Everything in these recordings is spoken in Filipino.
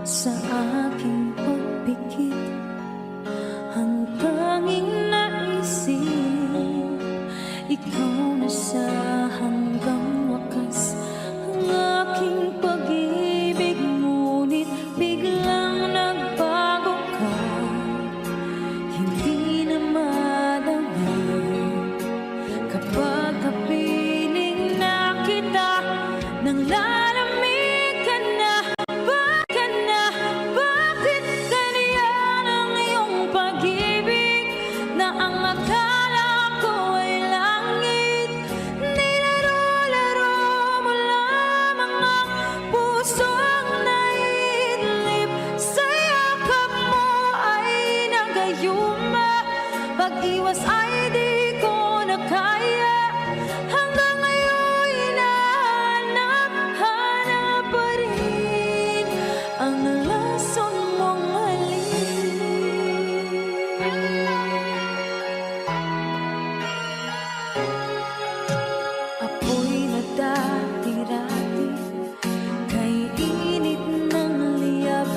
sa aking pagpikit. Ang tanging naisip, ikaw na sa hanggang wakas. Ang aking pag-ibig, ngunit biglang nagbago ka. Hindi na madama kapag kapiling na kita nang lalamig ka na. Bakit ganyan ang iyong pag-ibig na ang akala ko ay langit? Nilaro-laro mo lamang ang pusong naidlip. Sa yakap mo ay nagayuma, pag-iwas ay di ko na kaya. Hanggang ngayon hinahanap pa rin ang lason mong halik. Apoy na dati-rati, kay init ng liyab.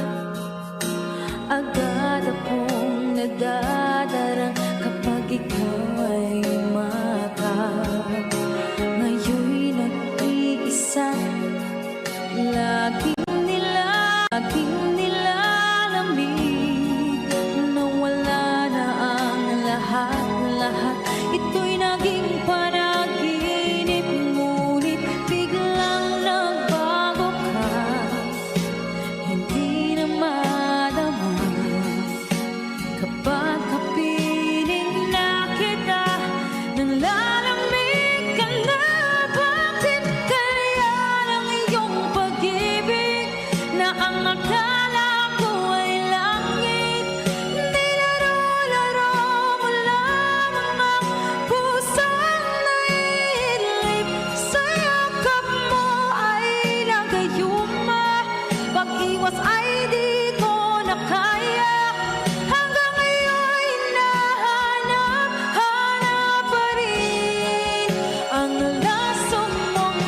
Agad akong nadadarang kapag ikaw ay umatap. Ngayon'y nag-iisa, laging nilalamig. Nawala na ang lahat-lahat, ito'y naging panaginip. Ngunit biglang nagbago ka, hindi na madama kapag kapiling na kita nang lalamig ka na. Bakit kaya ang iyong pag-ibig na ang akala ko ay langit? Nilaro-laro mo lamang ang pusong naidlip. Sa yakap mo ay nagayuma, pag-iwas ay di ko na kaya. Hanggang ngayon hinahanap pa rin ang lason mong halik.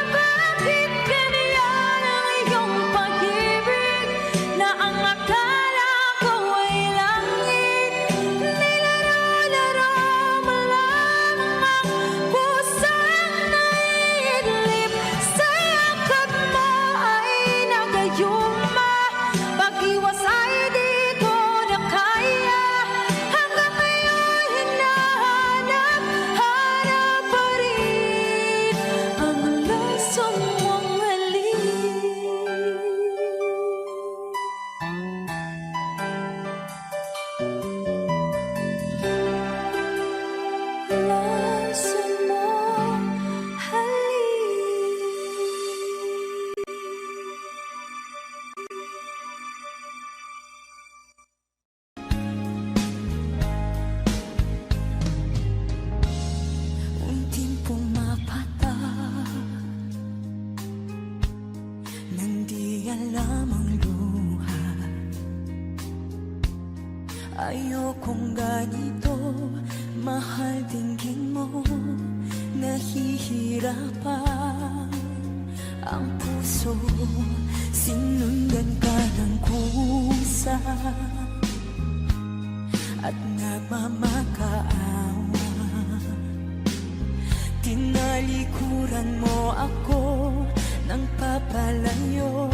Bakit ganyan ang iyong pag-ibig na ang akala ko ay langit? Nilaro-laro mo lamang ang pusong naidlip. Sa yakap mo ay nagayuma, pag-iwas ay di ko na kaya. Hanggang ngayon hinahanap pa rin ang lason mong halik. Lason mong halik. Unting pumapatak nang di alam ang luha. Ayokong ganito, mahal, dinggin mo. Nahihirapan ang puso, sinundan ka ng kusa at nagmamakaawa. Tinalikuran mo ako ng papalayo,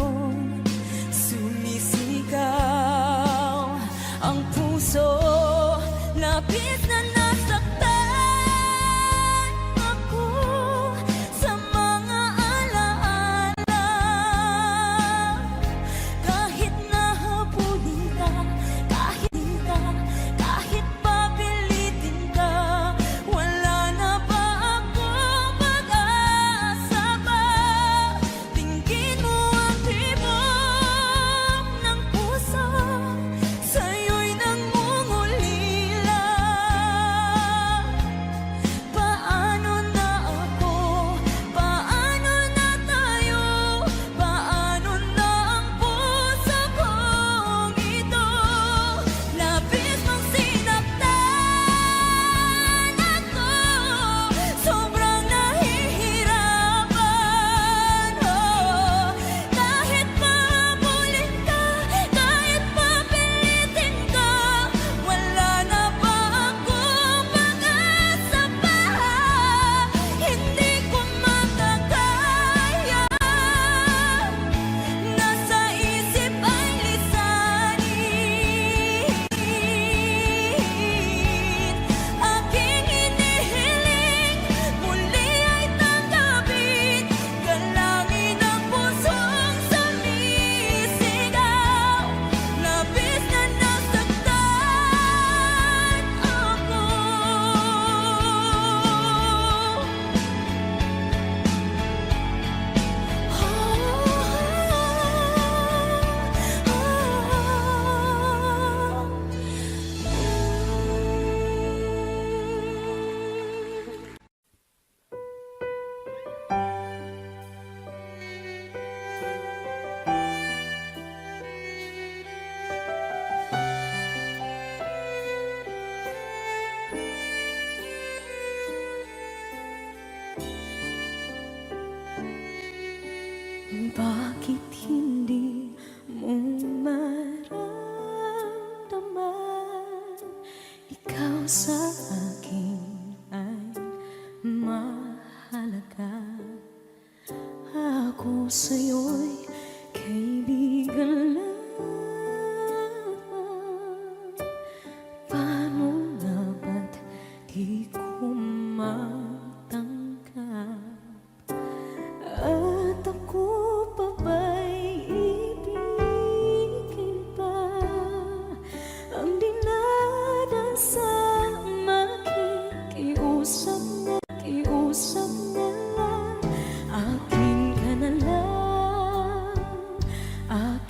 sumisigaw ang puso. Labis na nasaktan ako sa mga alaala.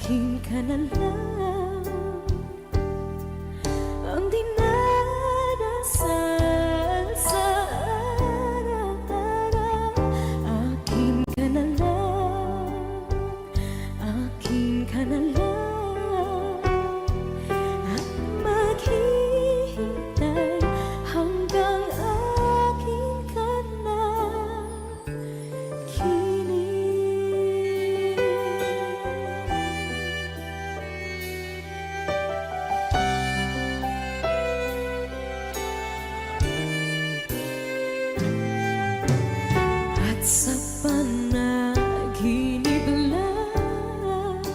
akin ka na lang ang dinadasal sa araw-araw. Akin ka na lang, akin ka na lang, at maghihintay hanggang akin ka na kilig. At sa panaginip lamang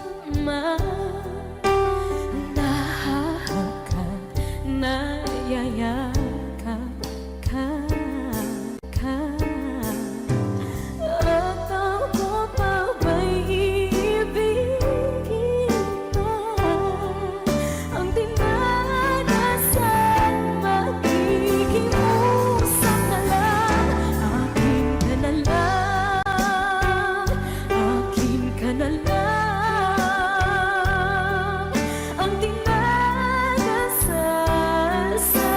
nahahagkan, nayayakap ka. At ako pa ba'y iibigin pa? Ang dinadasal, makikiusap na lang. Akin ka na lang, akin ka na lang, ang dinadasal sa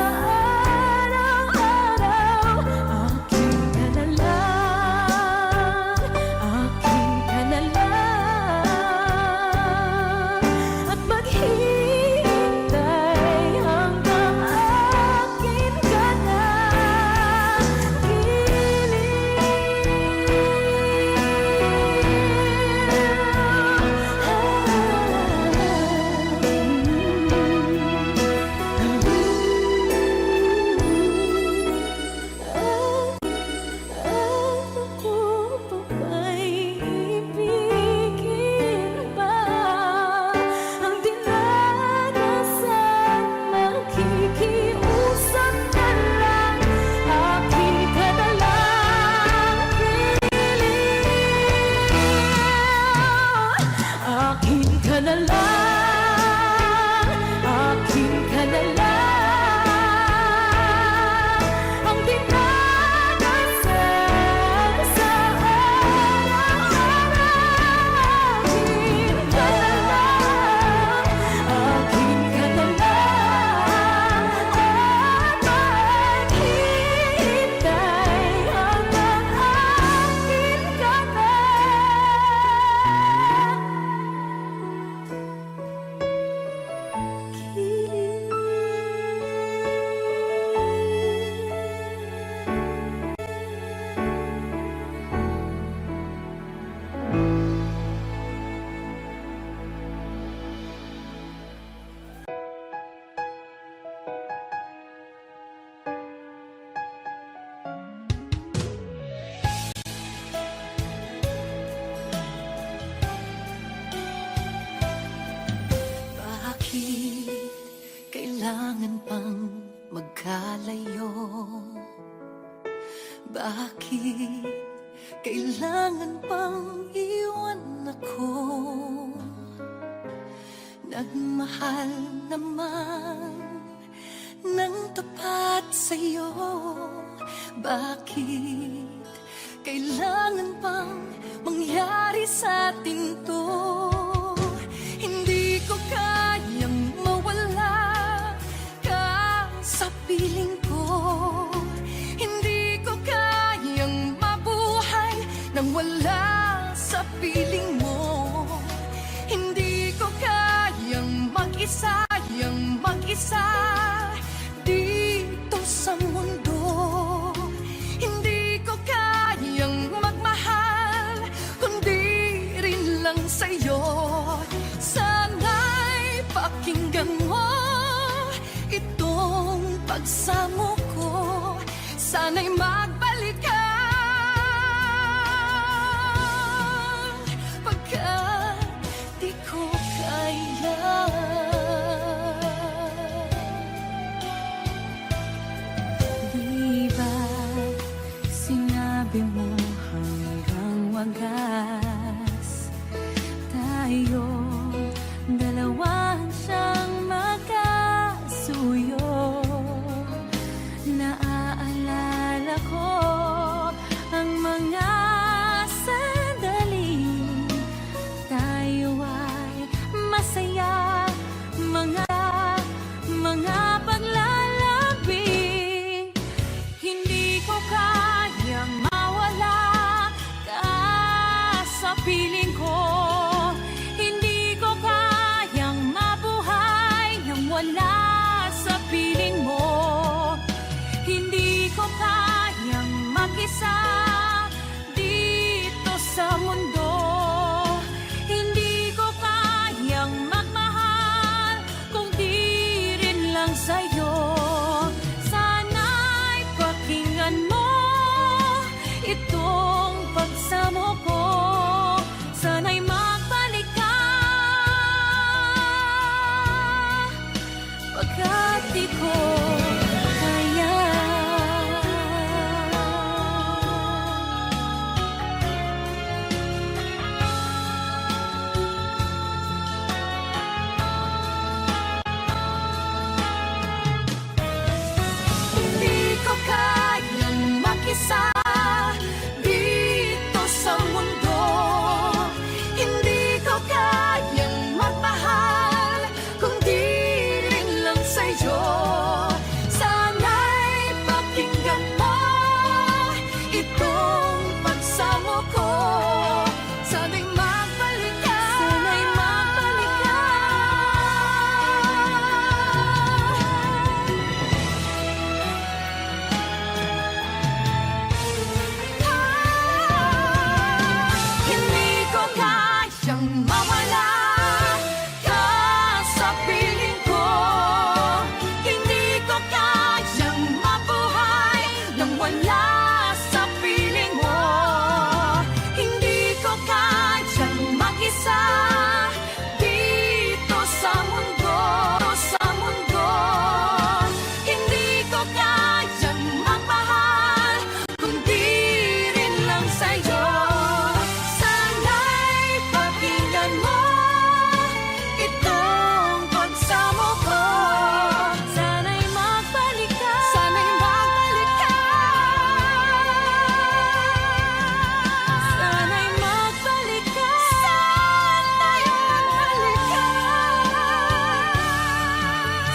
araw-araw. Akin ka na lang, akin ka na lang, at maghihintay hanggang akin ka na ako pa ba'y ibigin pa? Ang dinadasal, makikiusap na lang. Akin ka na lang, kilig. Akin ka na lang, akin ka na lang, ang dinadasal sa araw-araw. Akin ka na lang, akin ka na lang, at maghihintay hanggang akin ka na Bakit kailangan pang magkalayo? Bakit kailangan pang iwan ako? Nagmahal naman ng tapat sa'yo. Bakit kailangan pang mangyari sa atin to? Hindi ko kayang mawala ka sa piling ko. Hindi ko kayang mabuhay nang wala sa piling mo. Hindi ko kayang mag-isa, dito sa mundo. Hindi ko kayang magmahal kundi rin lang sa'yo. Sana'y pakinggan mo itong pagsamo ko. Sana'y magbalik ka, pagkat di ko kaya. Di ba sinabi mo hanggang wagas tayo dalawa siyang magkasuyo? Naaalala ko mag-isa dito sa mundo. Hindi ko kayang magmahal kung di rin lang sa'yo. Sana'y pakinggan mo itong pagsamo ko. Sana'y magbalik ka. Sana'y magbalik ka. Hindi ko kayang mawala ka sa piling ko. Hindi ko kayang mabuhay nang wala sa piling mo. Hindi ko kayang mag-isa dito sa mundo. Sa mundo. Hindi ko kayang magmahal kung di rin lang sa'yo. Sana'y pakinggan mo itong pagsamo ko. Sana'y magbalik ka. Sana'y magbalik ka. Sana'y magbalik ka. Sana'y magbalik ka.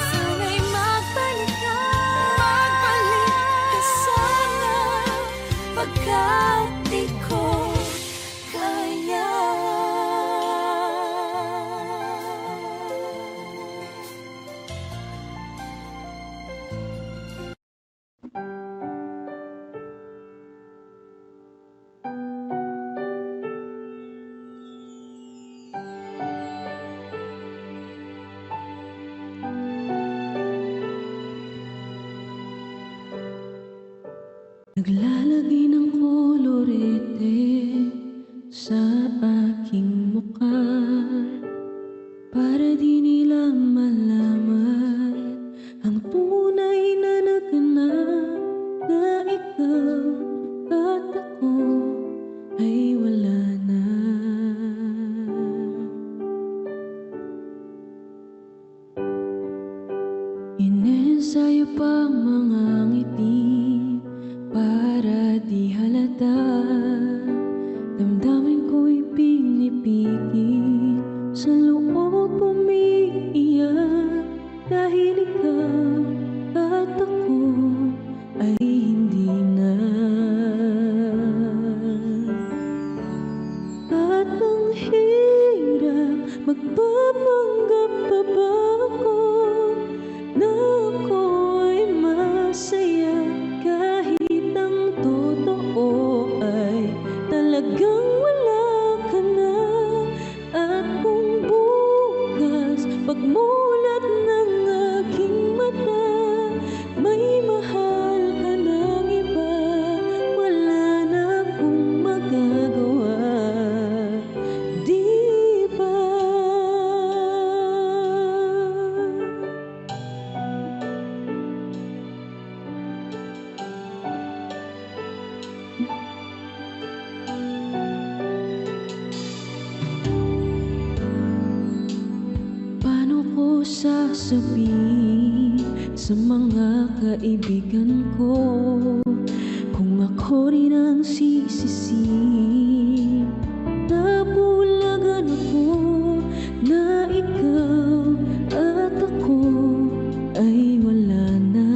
Sana'y magbalik ka. Magbalik ka sana, pagkat di ko kaya. Naglalagay ng kolorete sa aking mukha para di nila malaman ang tunay na naganap, na ikaw at ako ay wala na. Inensayo pa ang mga ngiti para di halata. Damdamin ko'y pinipigil, sa loob umiiyak, dahil ikaw at ako ay hindi na. At ang hirap, magpapanggap pa ba ako na ako ay masaya, kahit ang totoo ay talagang wala ka na. At kung bukas pagmulat ng aking mata, may mahal ka ng iba, wala na akong magagawa, di ba? Paano ko sasabihin sa mga kaibigan ko kung ako rin ang sisisihin? Nabulagan ako na ikaw at ako ay wala na.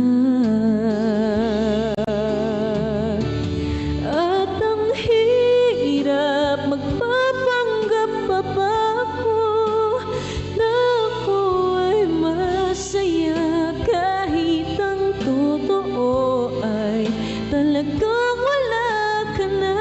At ang hirap, magpapanggap pa ba ako na ako ay masaya, kahit ang totoo ay talagang wala ka na.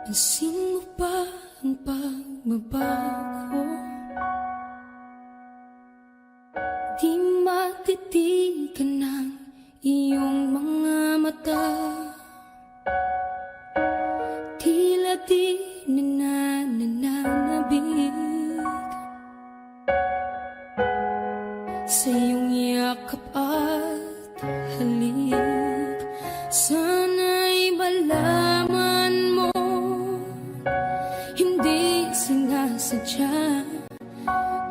Pansin mo ba ang pagbabago? Di matitigan ng iyong mga mata. Tila di na nananabig sa iyong yakap at halik. Sana'y malaman mo, hindi sinasadya.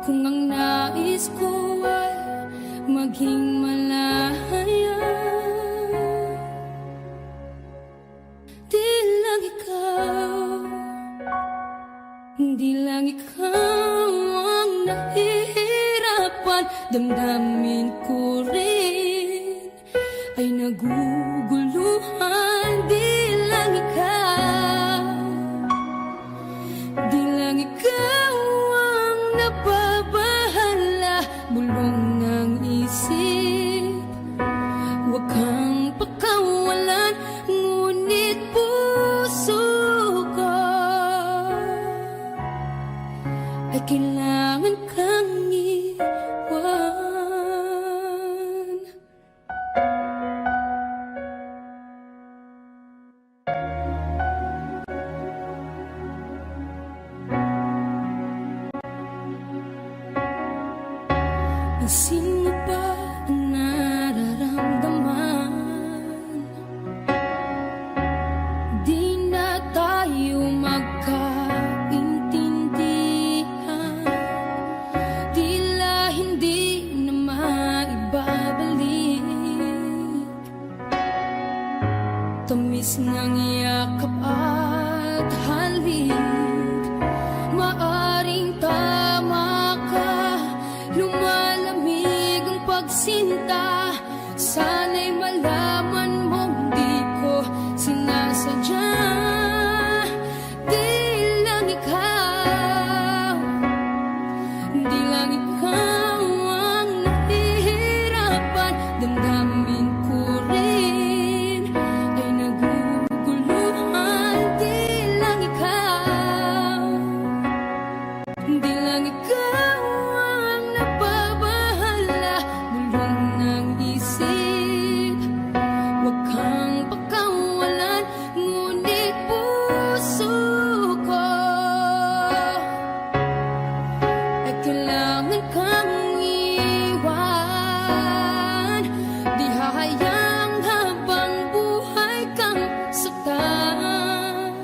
Kung ang nais ko ay maging malaya, di lang ikaw, di lang ikaw ang nahihirapan. Damdamin ko rin ay naguguluhan. Di lang ikaw, di lang ikaw ang nababahala. Bulong ng isip, huwag kang pakawalan, ngunit puso ko ay kailangan kang iwan. Pansin mo ba ang nararamdaman? Di na tayo magkaintindihan. Tila hindi na maibabalik tamis ng yakap at halik. Maaring tama ka, lumalamig ang pagsinta. Sana'y malaman mong di ko sinasadya. Di lang ikaw, di lang ikaw ang nahihirapan. Damdamin ko rin ay naguguluhan. Di lang ikaw, di lang ikaw ang nababahala. Bulong ng isip, huwag kang pakawalan, ngunit puso ko ay kailangan kang iwan. Di hahayang habang buhay kang saktan.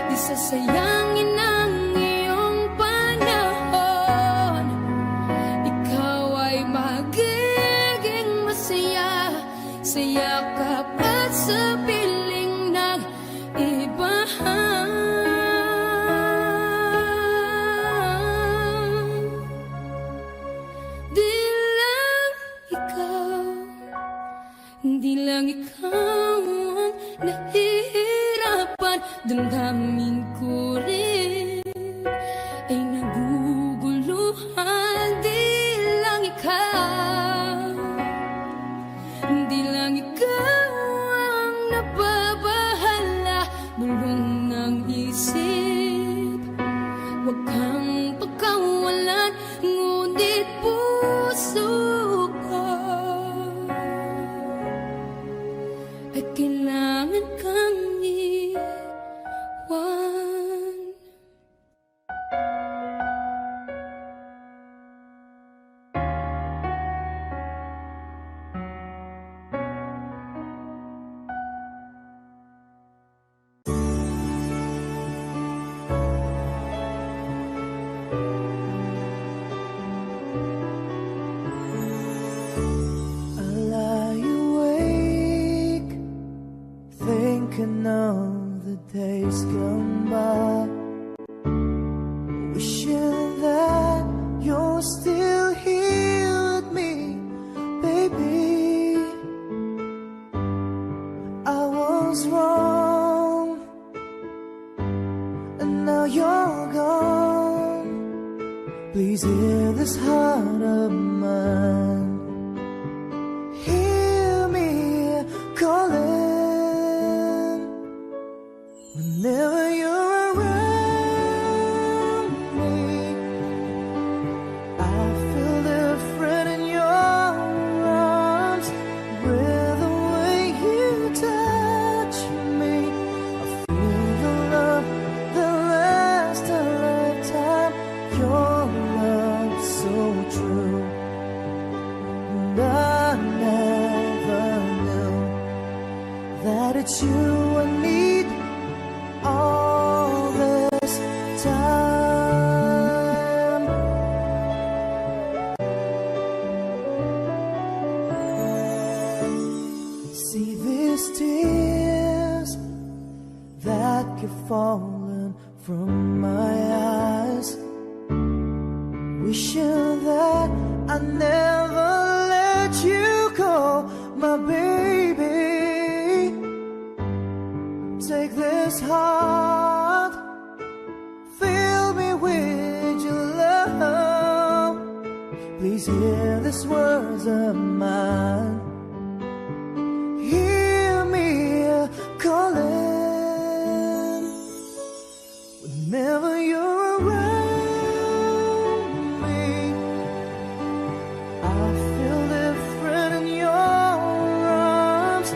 Di sasayangin ang iyong panahon. Ikaw ay magiging masaya sa yakap at sa piling ng iba. Di lang ikaw, di lang ikaw ang nahihirapan. Damdamin ko rin ay naguguluhan. Di lang ikaw, di lang ikaw ang nababahala. Bulong ng isip, huwag kang pagkawalan, ngunit puso ko ay kailangan kang iwan. I lie awake, thinking of the days gone by, wishing that you're still here with me, baby. I was wrong, and now you're gone. Please hear this heart of mine. Hear me calling when I need all this time. See these tears that keep falling from my eyes, wishing that I never let you go, my baby. Take this heart, fill me with your love. Please hear these words of mine. Hear me calling whenever you're around me. I feel different in your arms,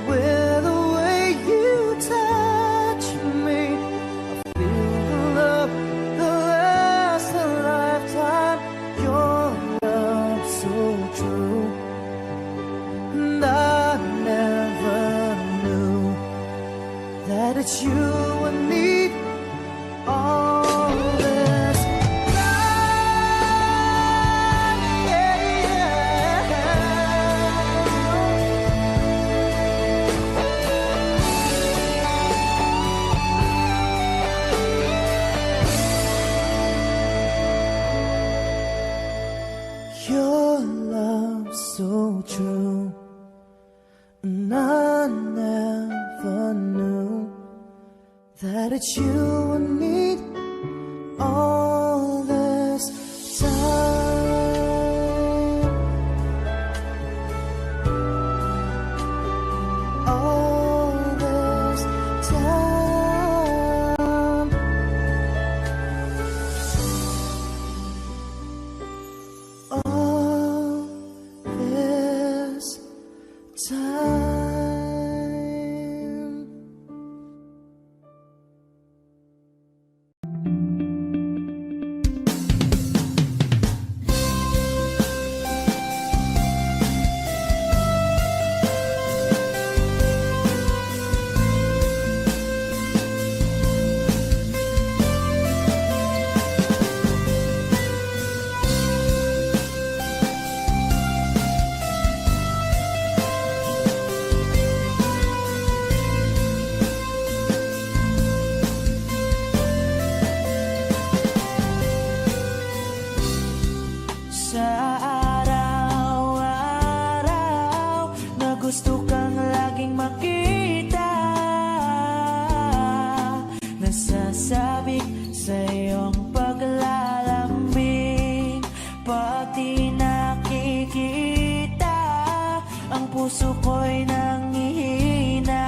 with the way you touch me. I feel the love that lasts a lifetime. Your love so true, and I never knew that it's you I need all this time. Your love so true, and I never knew that it's you I need all this time. All this time. All this time. Sa araw-araw na gusto kang laging makita, nasasabik sa iyong paglalambing. Pag di nakikita, ang puso ko'y nanghihina,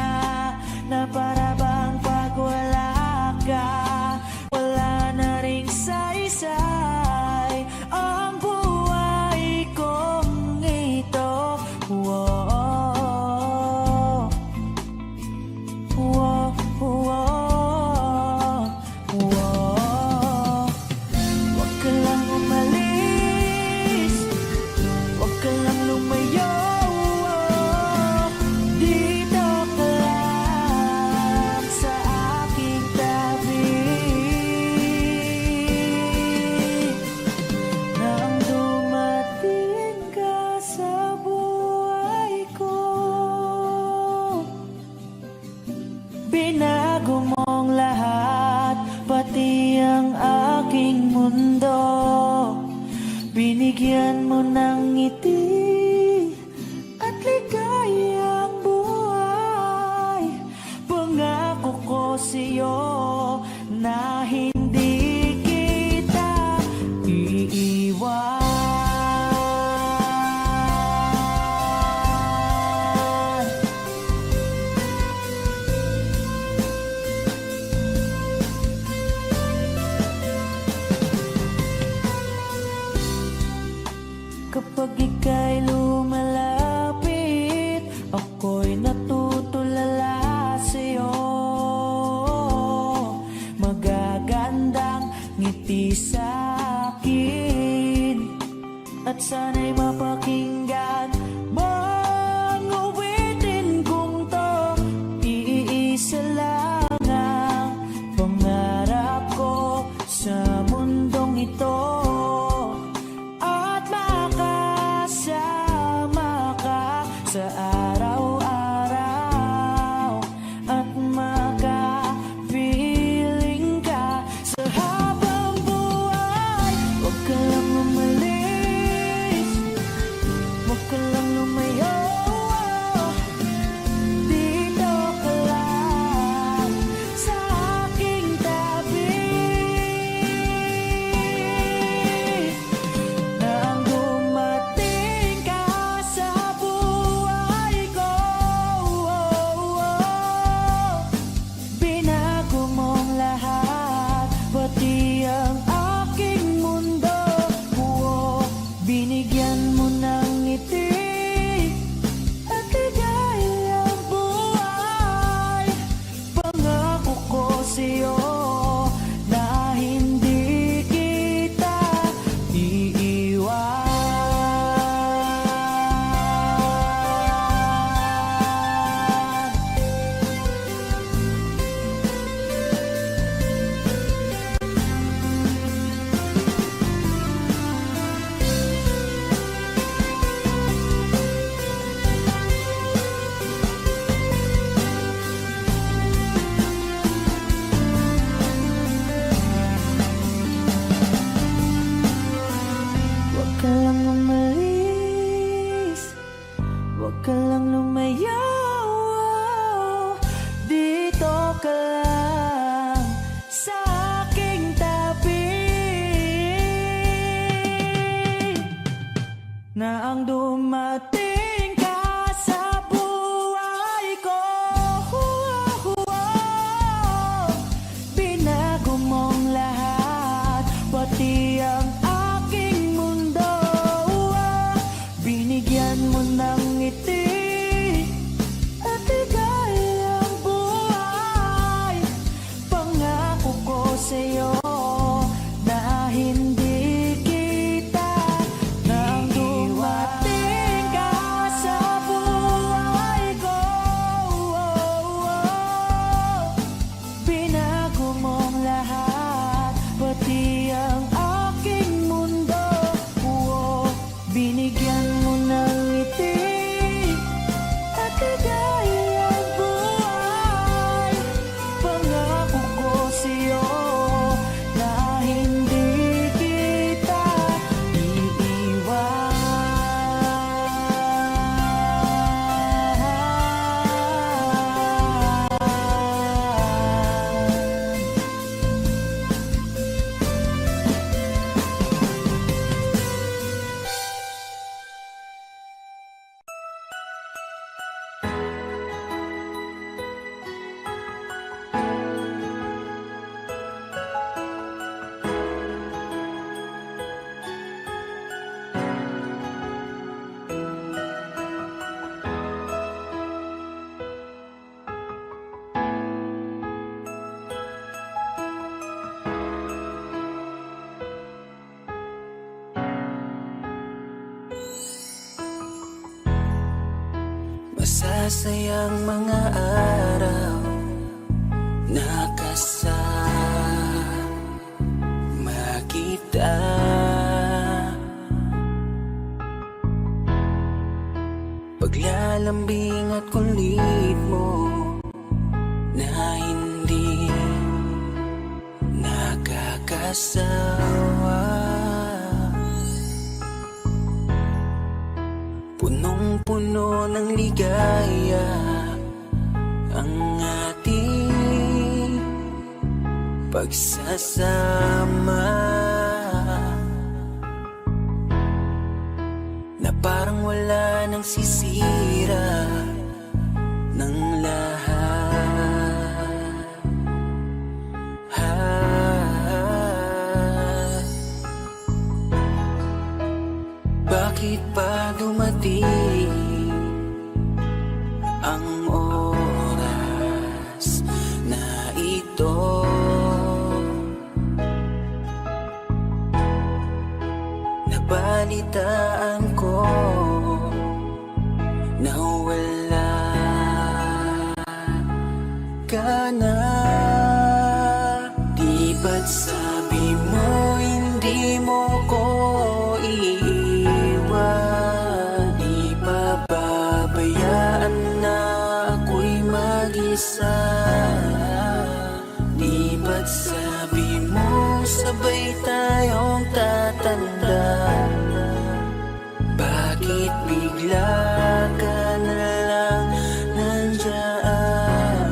na para bang pag wala ka, wala na ring saysay ang buhay kong ito. Whoa, whoa, whoa, whoa. Huwag ka lang umalis, huwag ka lang lumayo. Dito ka lang sa aking tabi. Nang dumating ka sa buhay ko, binago mong lahat, pati ang aking mundo. Binigyan mo ng ngiti at ligayang buhay. Pangako ko sa'yo na hindi kita iiwan. Kapag ika'y lumalapit, ako'y natutulala sa'yo. Magagal na ang dumating ka sa buhay ko. Binago mong lahat, pati ang aking mundo. Binigyan mo ng ngiti at ligayang buhay. Pangako ko sa'yo na hindi kita nang dumating ka sa buhay ko. Binago mong lahat, pati ang aking mundo. Binigyan mo ng ngiti at ligayang buhay. Pangako ko sa'yo na hindi kita iiwan. Masasayang mga araw na kasama kita. Paglalambing at kulit mo na hindi nakakasawa. Punong-puno ng ligaya ang ating pagsasama, na parang wala nang sisira ng lahat. Bakit ba dumating ang oras na ito? Nabalitaan ko na wala ka na. Di ba't sabi mo hindi mo ko iiwan? Di ba babayaan na ako'y mag-isa? Di ba't sabi mo sabay tayong tatanda? Bakit bigla ka na lang nandyan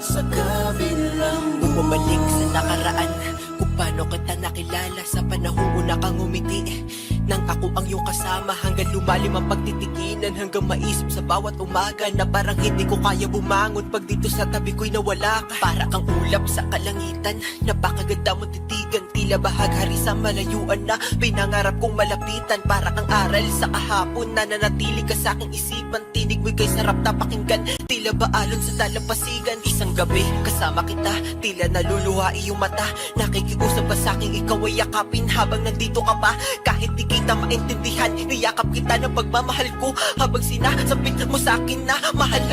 sa kabilang Bumalik sa nakaraan, kung paano kita nakilala sa panahong una kang umiti. Nang ako ang iyong kasama, hanggang lumalim ang pagtitikinan, hanggang maisip sa bawat umaga na parang hindi ko kaya bumangon pag dito sa tabi ko'y nawala ka. Para kang ulap sa kalangitan, napakaganda mong titigan, tila bahaghari sa malayuan na pinangarap kong malapitan. Para kang aral sa kahapon na nanatili ka sa aking isipan, tinig mo'y kay sarap na pakinggan, tila ba alon sa dalampasigan. Isang gabi kasama kita, tila naluluha iyong mata, nakikiusap pa sa aking ikaw ay yakapin habang nandito ka pa. Kahit di kita maintindihan, niyakap kita ng pagmamahal ko, habang sinasabit mo sa akin na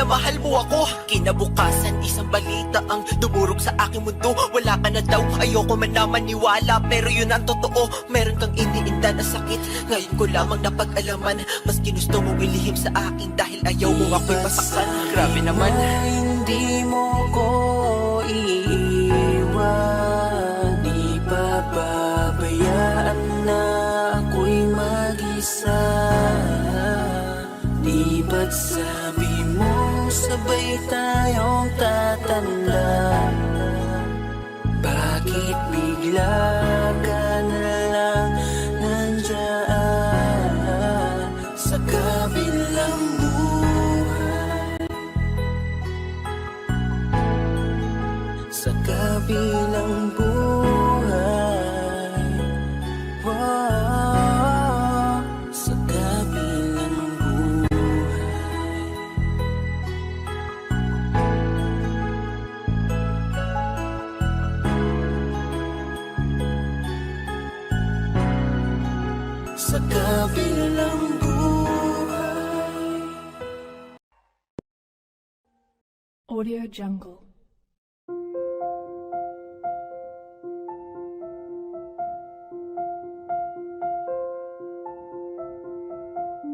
mahal mo ako. Kinabukasan, isang balita ang dumurog sa aking mundo. Wala ka na daw, ayoko man na maniwala, pero yun ang totoo. Meron kang iniinda na sakit, ngayon ko lamang napag-alaman. Mas ginusto mong ilihim sa akin dahil ayaw mo ako'y masaktan. Grabe naman. Hindi mo ko iiwan. Di ba babayaan na ako'y mag-isa? Di ba't sabi mo sabay tayong tatanda? Bakit bigla ka na lang nandyan? kabilang buhay. Wow, sa kabilang buhay. Sa kabilang buhay. Audio Jungle.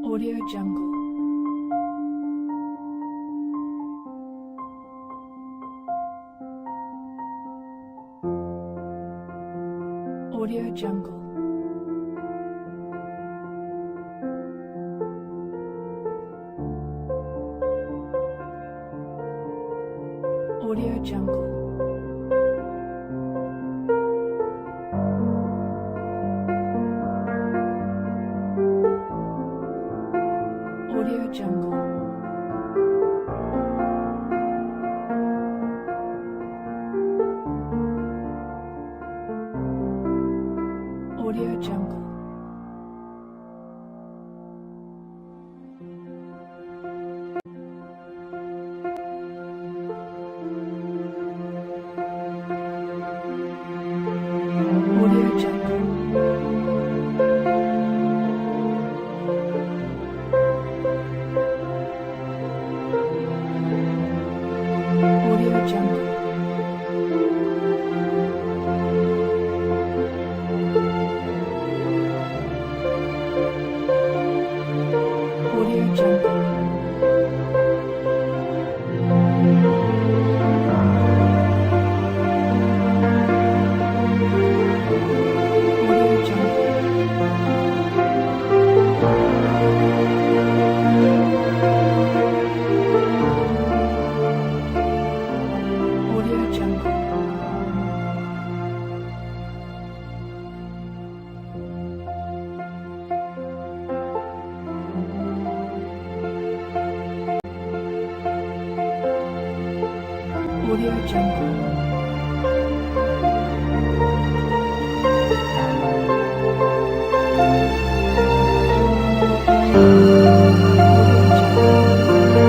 Audio Jungle. Audio Jungle. Audio Jungle. Audio Jungle. Audio Jungle. Audio Jungle. Audio Jungle. Audio Jungle. Audio Jungle. Audio Jungle. Audio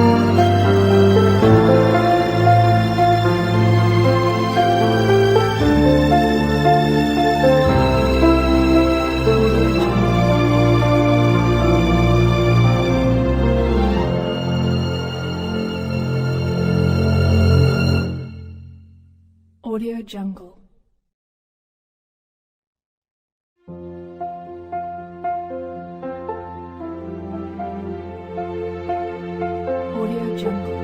Jungle. Audio Jungle. Audio Jungle.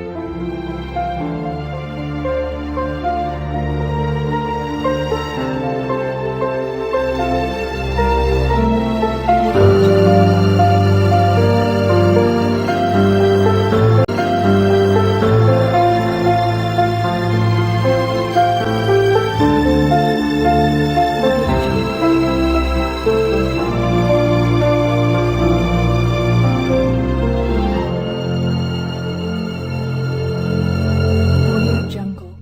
Audio Jungle.